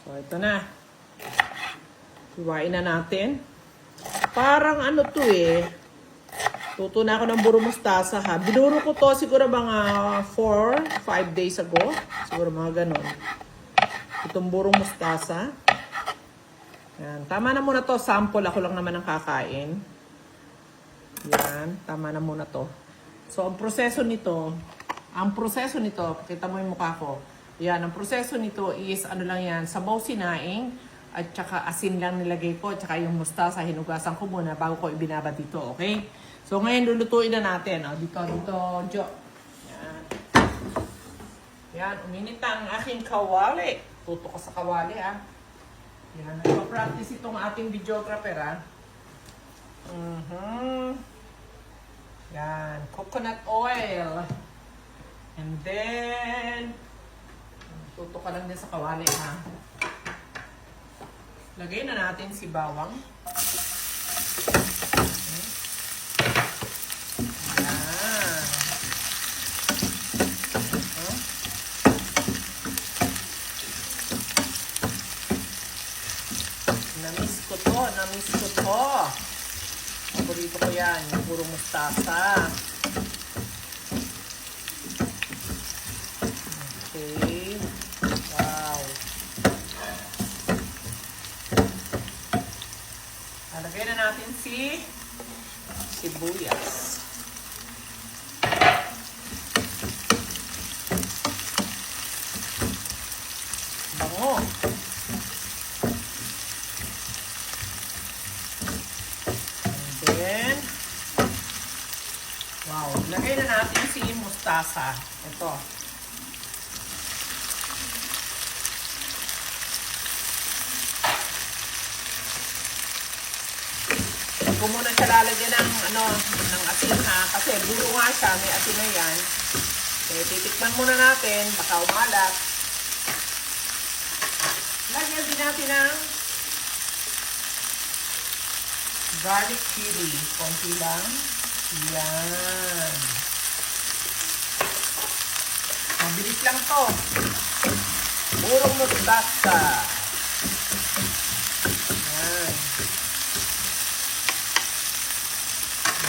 So, ito na. Hiwain na natin. Parang ano to eh. Tuto na ako ng buro mustasa ha. Binuro ko to siguro mga 4-5 days ago. Siguro mga ganon. Itong burong mustasa. Yan. Tama na muna to. Sample. Ako lang naman ang kakain. Yan. Tama na muna to. So, ang proseso nito, pakita mo yung mukha ko. Yan. Ang proseso nito is, ano lang yan, sabaw sinaing, at saka asin lang nilagay ko, at saka yung mustasa, hinugasan ko muna bago ko ibinaba dito, okay? So, ngayon, lulutuin na natin. O, dito, Jo. Yan. Yan, uminit na ang aking kawali. Tuto ko sa kawali, ha. Yan, nagpa-practice itong ating videographer, ha. Yan, coconut oil. And then, tuto ka lang din sa kawali, ha. Lagay na natin si bawang. Namiss ko to. Paborito ko yan, yung puro mustasa. Okay. Wow. Lagay na natin si sibuyas. Bango. Wow, lagay na natin si mustasa. Ito. Huwag ko muna siya lalagyan ng asin ha. Kasi buro nga siya, may asin na yan. Okay, titikman muna natin, baka umalat. Lagyan din natin ng garlic chili. Konti lang. Yan. Mabilis lang to. Purong mustasa. Yan.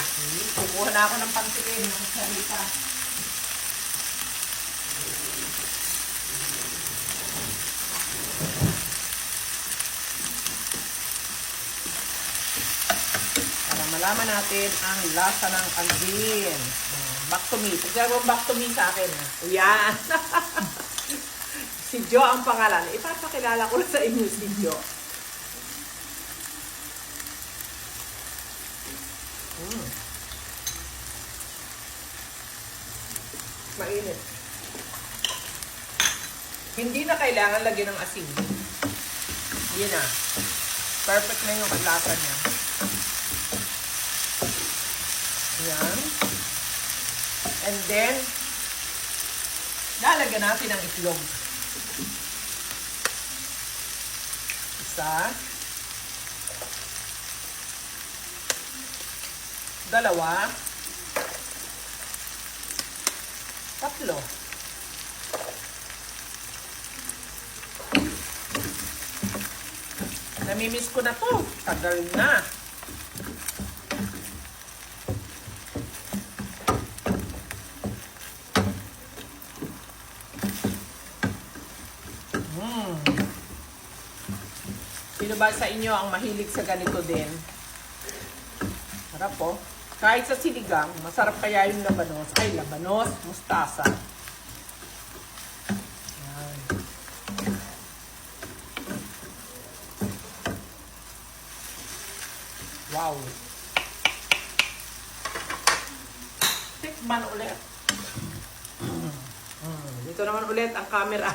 Okay. Kukuha na ako ng pangsikin ng sarita. Malaman natin ang lasa ng albin. Back to me. Pagkagawang back to me sa akin. Yan. Si Jo ang pangalan. Ipapakilala ko na sa inyo si Jo. Mainit. Hindi na kailangan lagyan ng asin. Yan na. Perfect na yung lasa niya. Yan. And then, lalagyan natin ng itlog. Isa. Dalawa. Tatlo. Namimiss ko na to. Tagal na. Sino ba sa inyo ang mahilig sa ganito din? Sarap po. Kahit sa sinigang, masarap kaya yung labanos. Ay, labanos, mustasa. Yan. Wow. Tikman ulit. Dito naman ulit ang camera.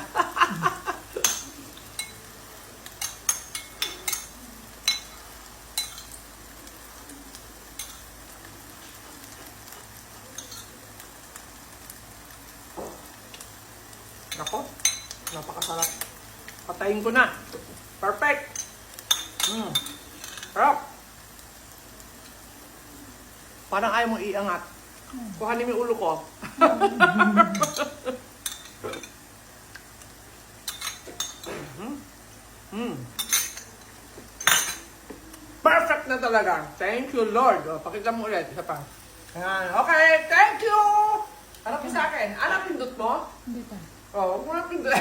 Nako, napakasarap. Patayin ko na. Perfect. Sarap. Parang ayaw mo iangat. Kuhanin mo yung ulo ko. Perfect na talaga. Thank you, Lord. O, pakita mo ulit. Isa pa. Ayan. Okay, thank you! Ano po sa akin? Ano pindot mo? Dito. Oh, huwag mo na pindot.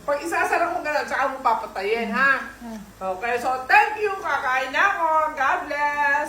Pag isasara mo gano'n, tsaka mo papatayin, ha? Okay, so thank you. Kakain na ako. God bless.